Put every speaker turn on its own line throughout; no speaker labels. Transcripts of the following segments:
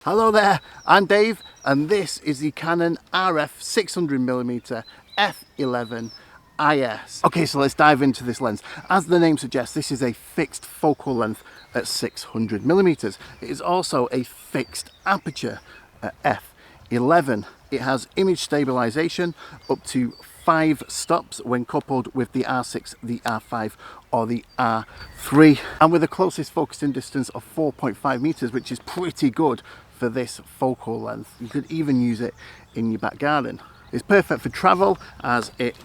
Hello there, I'm Dave and this is the Canon RF 600mm f11 IS. Okay, so let's dive into this lens. As the name suggests, this is a fixed focal length at 600mm. It is also a fixed aperture at f11. It has image stabilization up to 5 stops when coupled with the R6, the R5 or the R3, and with a closest focusing distance of 4.5 meters, which is pretty good for this focal length. You could even use it in your back garden. It's perfect for travel as it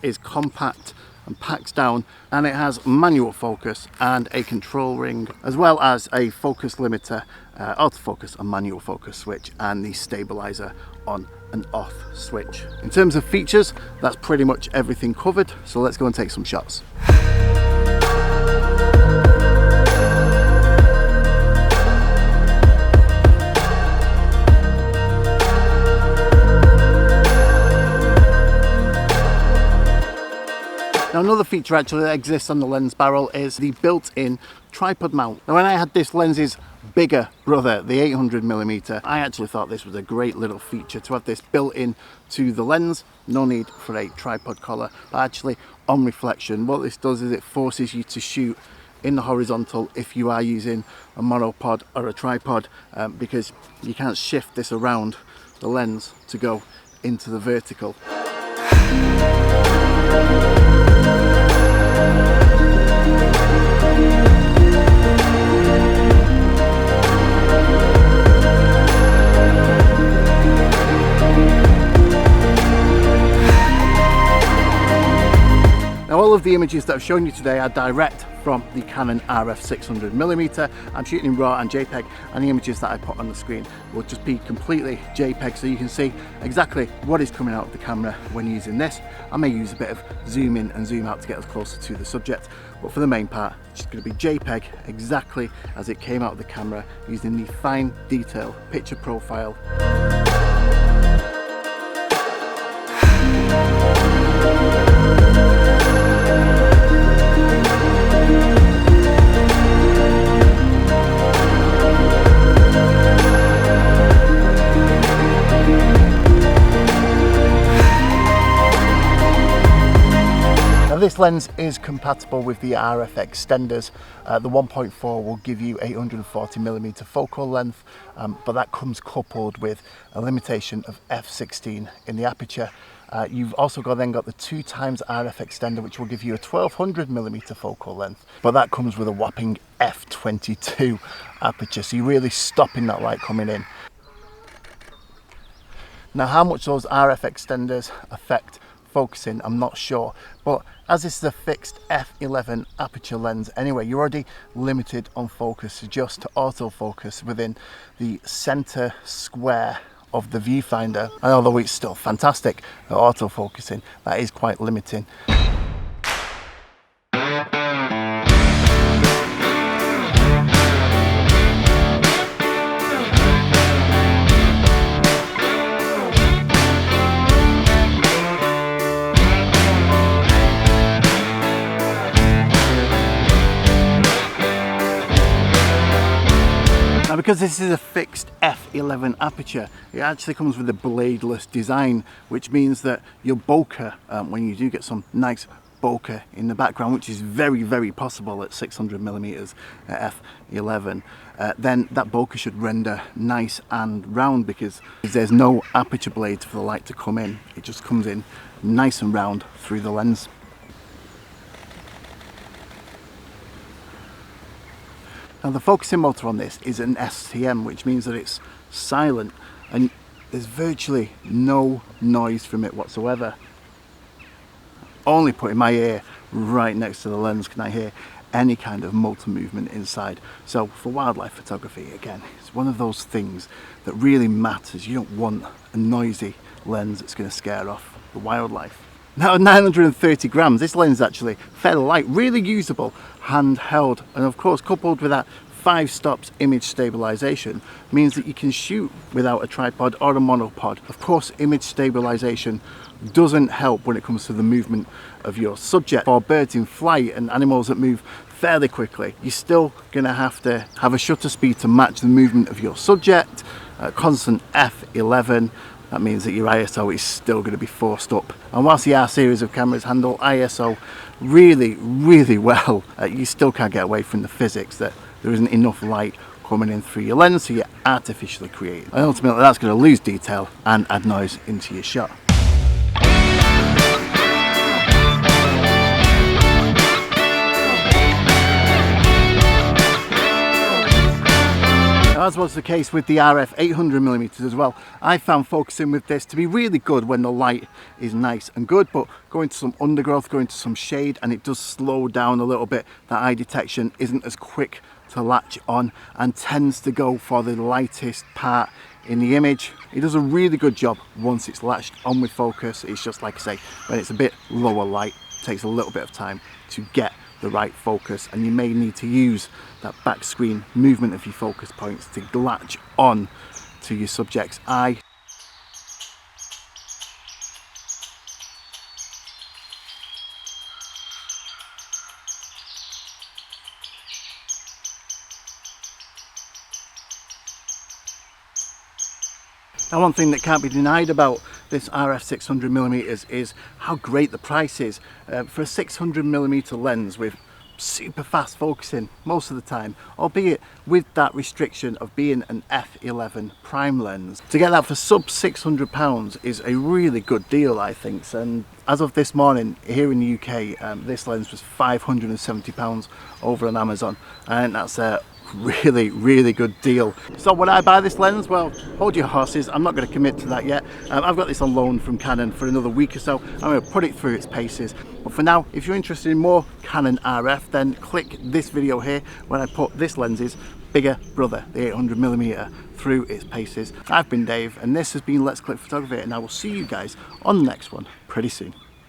is compact and packs down, and it has manual focus and a control ring, as well as a focus limiter, autofocus and manual focus switch, and the stabilizer on and off switch. In terms of features, that's pretty much everything covered, so let's go and take some shots. Now, another feature actually that exists on the lens barrel is the built-in tripod mount. Now, when I had this lens's bigger brother, the 800mm, I actually thought this was a great little feature to have this built in to the lens. No need for a tripod collar, but actually on reflection, what this does is it forces you to shoot in the horizontal if you are using a monopod or a tripod, because you can't shift this around the lens to go into the vertical. Now, all of the images that I've shown you today are direct from the Canon RF 600mm. I'm shooting in RAW and JPEG, and the images that I put on the screen will just be completely JPEG, so you can see exactly what is coming out of the camera when using this. I may use a bit of zoom in and zoom out to get us closer to the subject, but for the main part, it's just going to be JPEG exactly as it came out of the camera, using the fine detail picture profile. This lens is compatible with the RF extenders. The 1.4 will give you 840mm focal length, but that comes coupled with a limitation of f16 in the aperture. You've also got the 2x RF extender, which will give you a 1200mm focal length, but that comes with a whopping f22 aperture, so you're really stopping that light coming in. Now, how much those RF extenders affect focusing, I'm not sure, but as this is a fixed f11 aperture lens anyway, you're already limited on focus just to autofocus within the center square of the viewfinder, and although it's still fantastic at autofocusing, that is quite limiting. Because this is a fixed f11 aperture, it actually comes with a bladeless design, which means that your bokeh, when you do get some nice bokeh in the background, which is very possible at 600mm at f11, then that bokeh should render nice and round, because there's no aperture blade for the light to come in. It just comes in nice and round through the lens. Now, the focusing motor on this is an STM, which means that it's silent and there's virtually no noise from it whatsoever. Only putting my ear right next to the lens can I hear any kind of motor movement inside. So for wildlife photography, again, it's one of those things that really matters. You don't want a noisy lens that's going to scare off the wildlife. Now, at 930 grams, this lens is actually fairly light, really usable, handheld, and of course coupled with that 5 stops image stabilization means that you can shoot without a tripod or a monopod. Of course, image stabilization doesn't help when it comes to the movement of your subject. For birds in flight and animals that move fairly quickly. You're still gonna have to have a shutter speed to match the movement of your subject, constant f11. That means that your ISO is still going to be forced up. And whilst the R series of cameras handle ISO really well, you still can't get away from the physics that there isn't enough light coming in through your lens, so you're artificially creating. And ultimately that's going to lose detail and add noise into your shot. As was the case with the RF 800mm as well, I found focusing with this to be really good when the light is nice and good, but going to some undergrowth, going to some shade, and it does slow down a little bit. That eye detection isn't as quick to latch on and tends to go for the lightest part in the image. It does a really good job once it's latched on with focus. It's just like I say, when it's a bit lower light, it takes a little bit of time to get the right focus, and you may need to use that back screen movement of your focus points to latch on to your subject's eye. Now, one thing that can't be denied about this RF 600mm is how great the price is. For a 600mm lens with super fast focusing most of the time, albeit with that restriction of being an f11 prime lens, to get that for sub £600 is a really good deal, I think. And as of this morning here in the UK, this lens was £570 over on Amazon, and that's a really good deal. So would I buy this lens? Well, hold your horses, I'm not going to commit to that yet. I've got this on loan from Canon for another week or so. I'm going to put it through its paces, but for now, if you're interested in more Canon RF, then click this video here when I put this lens's bigger brother, the 800mm, through its paces. I've been Dave, and this has been Let's Click Photography, and I will see you guys on the next one pretty soon.